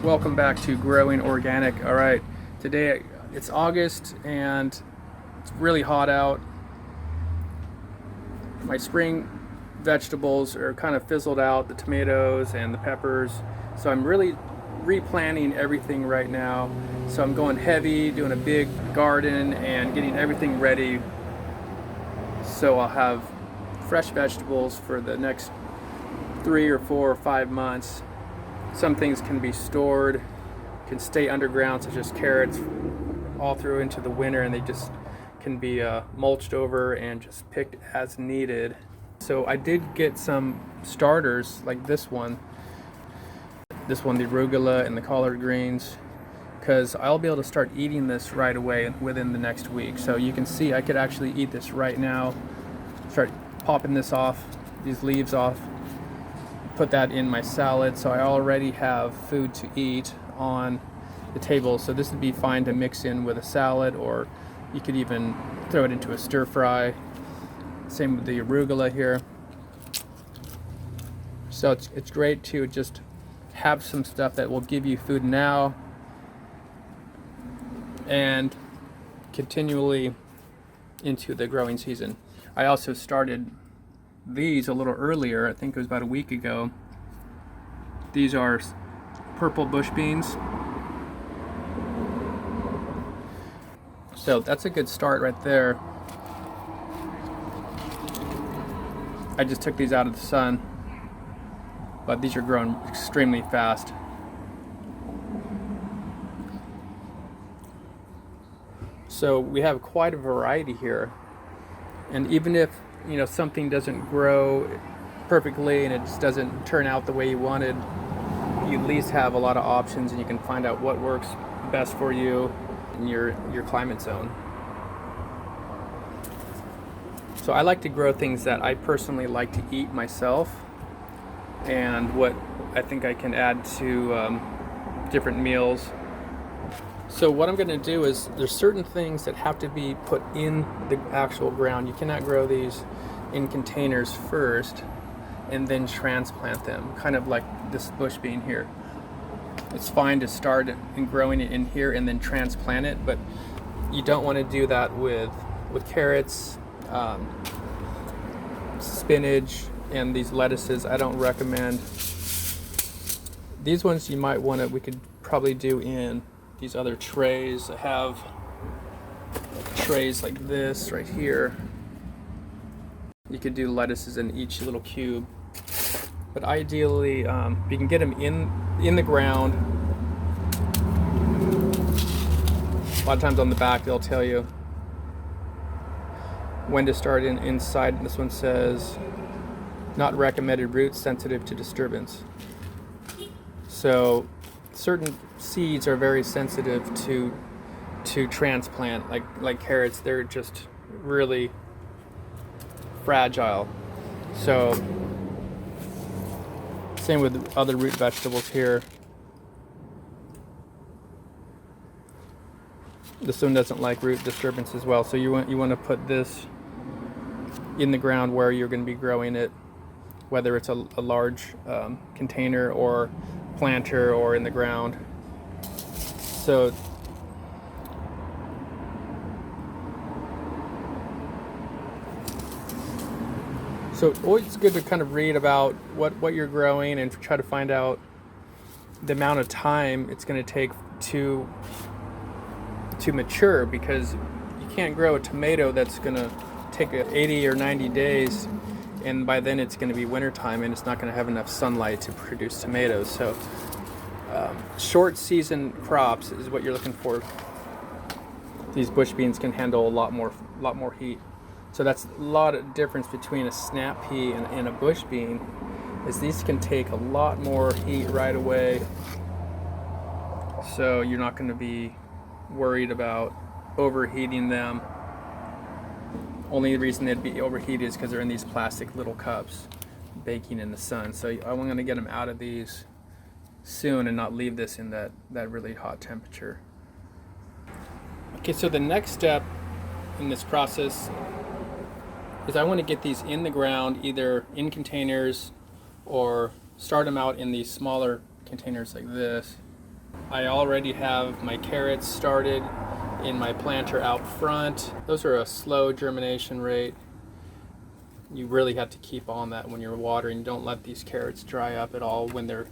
Welcome back to Growing Organic. All right, today it's August and it's really hot out. My spring vegetables are kind of fizzled out, the tomatoes and the peppers. So I'm really replanting everything right now. So I'm going heavy, doing a big garden and getting everything ready. So I'll have fresh vegetables for the next 3 or 4 or 5 months. Some things can be stored, can stay underground, such as carrots, all through into the winter, and they just can be mulched over and just picked as needed. So I did get some starters like this one, the Arugula and the collard greens, because I'll be able to start eating this right away within the next week. So you can see I could actually eat this right now, start popping this off, these leaves off, put that in my salad, so I already have food to eat on the table. So this would be fine to mix in with a salad, or you could even throw it into a stir fry. Same with the arugula here. So it's great to just have some stuff that will give you food now and continually into the growing season. I also started these a little earlier, I think it was about a week ago. These are purple bush beans. So that's a good start right there. I just took these out of the sun, but these are growing extremely fast. So we have quite a variety here, and even if something doesn't grow perfectly and it just doesn't turn out the way you wanted, you at least have a lot of options and you can find out what works best for you in your climate zone. So I like to grow things that I personally like to eat myself and what I think I can add to different meals. So what I'm going to do is, there's certain things that have to be put in the actual ground. You cannot grow these in containers first and then transplant them, kind of like this bush bean here. It's fine to start in growing it in here and then transplant it, but you don't want to do that with carrots, spinach, and these lettuces. I don't recommend. These ones you might want to, we could probably do in these other trays. I have trays like this right here. You could do lettuces in each little cube, but ideally you can get them in the ground. A lot of times on the back they'll tell you when to start inside. This one says not recommended, roots sensitive to disturbance. So certain seeds are very sensitive to transplant, like carrots. They're just really fragile. So same with other root vegetables here. This one doesn't like root disturbance as well. So you want to put this in the ground where you're going to be growing it, whether it's a large container or planter or in the ground. So always good to kind of read about what you're growing and try to find out the amount of time it's going to take to mature, because you can't grow a tomato that's going to take 80 or 90 days, and by then it's going to be wintertime and it's not going to have enough sunlight to produce tomatoes. So short season crops is what you're looking for. These bush beans can handle a lot more heat. So that's a lot of difference between a snap pea and a bush bean, is these can take a lot more heat right away. So you're not going to be worried about overheating them. Only reason they'd be overheated is because they're in these plastic little cups baking in the sun. So I'm going to get them out of these soon and not leave this in that really hot temperature. Okay, so the next step in this process is I want to get these in the ground, either in containers or start them out in these smaller containers like this. I already have my carrots started in my planter out front. Those are a slow germination rate. You really have to keep on that when you're watering. Don't let these carrots dry up at all when they're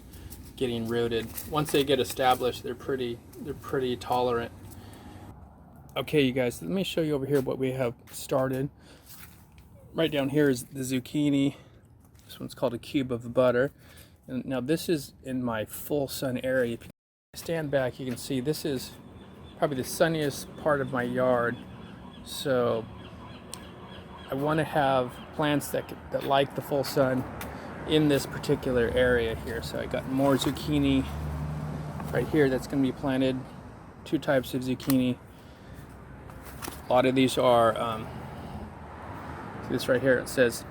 getting rooted. Once they get established, they're pretty tolerant. Okay, you guys, let me show you over here what we have started. Right down here is the zucchini. This one's called a cube of butter. And now this is in my full sun area. If you stand back, you can see this is probably the sunniest part of my yard. So I want to have plants that like the full sun in this particular area here. So I got more zucchini right here that's going to be planted. 2 types of zucchini. A lot of these are, see this right here, it says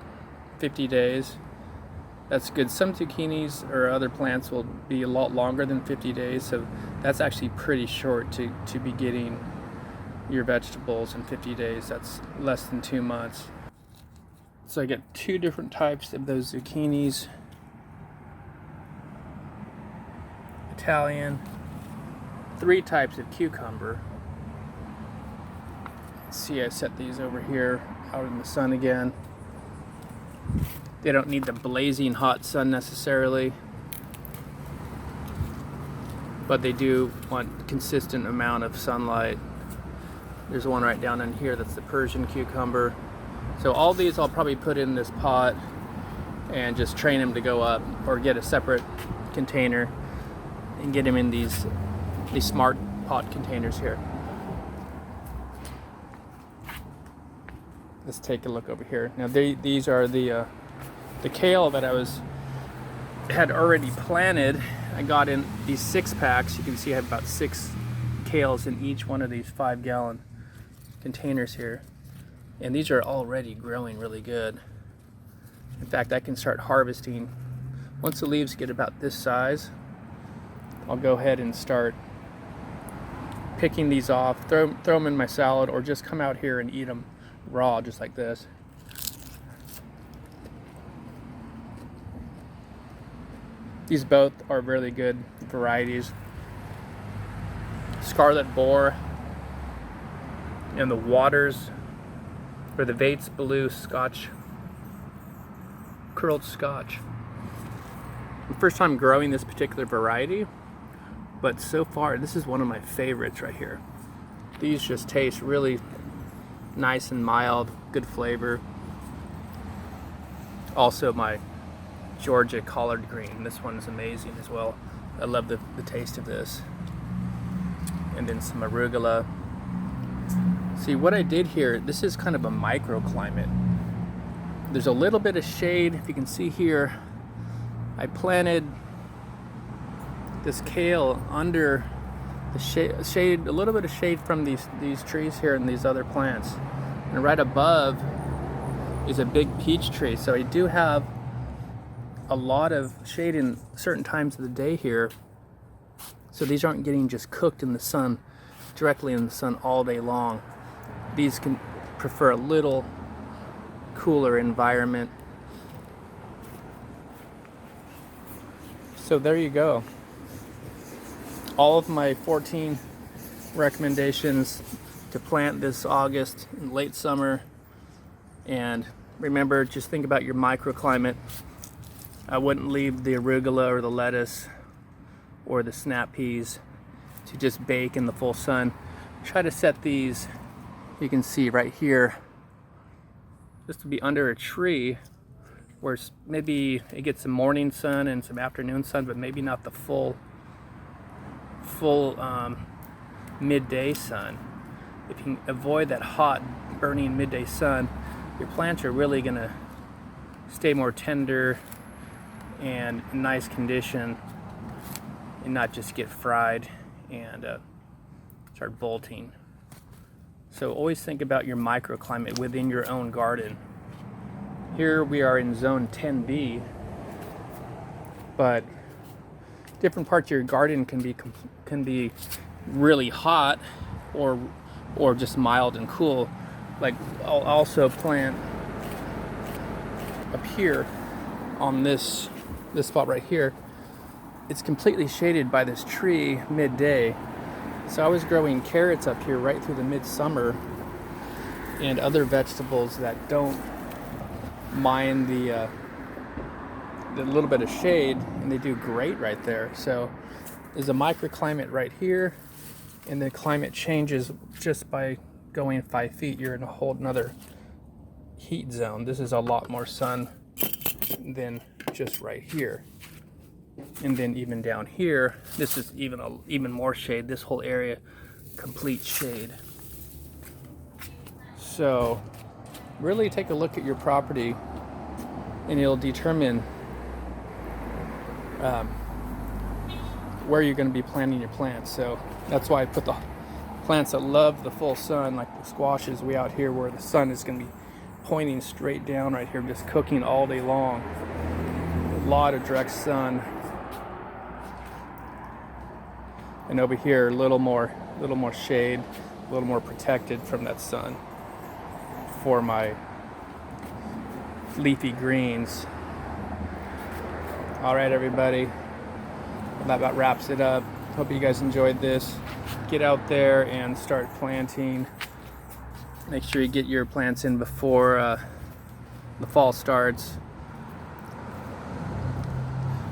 50 days. That's good. Some zucchinis or other plants will be a lot longer than 50 days, so that's actually pretty short to be getting your vegetables in 50 days. That's less than 2 months. So I get 2 different types of those zucchinis. Italian. 3 types of cucumber. See, I set these over here out in the sun again. They don't need the blazing hot sun necessarily, but they do want consistent amount of sunlight. There's one right down in here that's the Persian cucumber. So all these I'll probably put in this pot and just train them to go up, or get a separate container and get them in these smart pot containers here. Let's take a look over here. Now these are the kale that had already planted. I got in these 6-packs. You can see I have about 6 kales in each one of these 5-gallon containers here. And these are already growing really good. In fact, I can start harvesting. Once the leaves get about this size, I'll go ahead and start picking these off, throw them in my salad, or just come out here and eat them raw, just like this. These both are really good varieties. Scarlet Boar and the Waters, or the Beets Blue Scotch, curled Scotch. First time growing this particular variety, but so far this is one of my favorites right here. These just taste really nice and mild, good flavor. Also my Georgia collard green, this one is amazing as well. I love the taste of this. And then some arugula. See what I did here, this is kind of a microclimate. There's a little bit of shade, if you can see here. I planted this kale under the shade, a little bit of shade from these trees here and these other plants. And right above is a big peach tree. So I do have a lot of shade in certain times of the day here. So these aren't getting just cooked in the sun, directly in the sun all day long. These can prefer a little cooler environment. So there you go. All of my 14 recommendations to plant this August in late summer. And remember, just think about your microclimate. I wouldn't leave the arugula or the lettuce or the snap peas to just bake in the full sun. Try to set these, you can see right here, just to be under a tree where maybe it gets some morning sun and some afternoon sun, but maybe not the full midday sun. If you can avoid that hot, burning midday sun, your plants are really gonna stay more tender and in nice condition and not just get fried and start bolting. So always think about your microclimate within your own garden. Here we are in zone 10B, but different parts of your garden can be really hot or just mild and cool. Like I'll also plant up here on this spot right here. it's completely shaded by this tree midday. So I was growing carrots up here right through the midsummer, and other vegetables that don't mind the little bit of shade, and they do great right there. So there's a microclimate right here, and the climate changes just by going 5 feet. You're in a whole another heat zone. This is a lot more sun than just right here. And then even down here, this is even more shade. This whole area, complete shade. So really take a look at your property, and it'll determine where you're going to be planting your plants. So that's why I put the plants that love the full sun, like the squashes, way out here where the sun is going to be pointing straight down right here, just cooking all day long. A lot of direct sun. And over here, a little more shade, a little more protected from that sun for my leafy greens. All right, everybody, that about wraps it up. Hope you guys enjoyed this. Get out there and start planting. Make sure you get your plants in before the fall starts.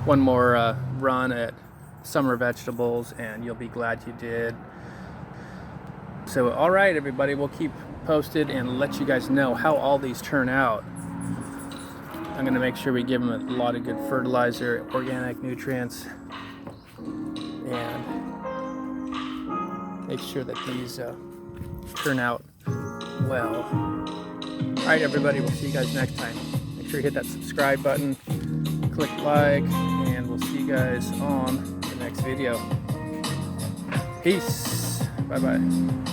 One more run at summer vegetables and you'll be glad you did. So all right, everybody, we'll keep posted and let you guys know how all these turn out. I'm going to make sure we give them a lot of good fertilizer, organic nutrients, and make sure that these turn out well. All right, everybody, we'll see you guys next time. Make sure you hit that subscribe button, click like, and we'll see you guys on the next video. Peace. Bye-bye.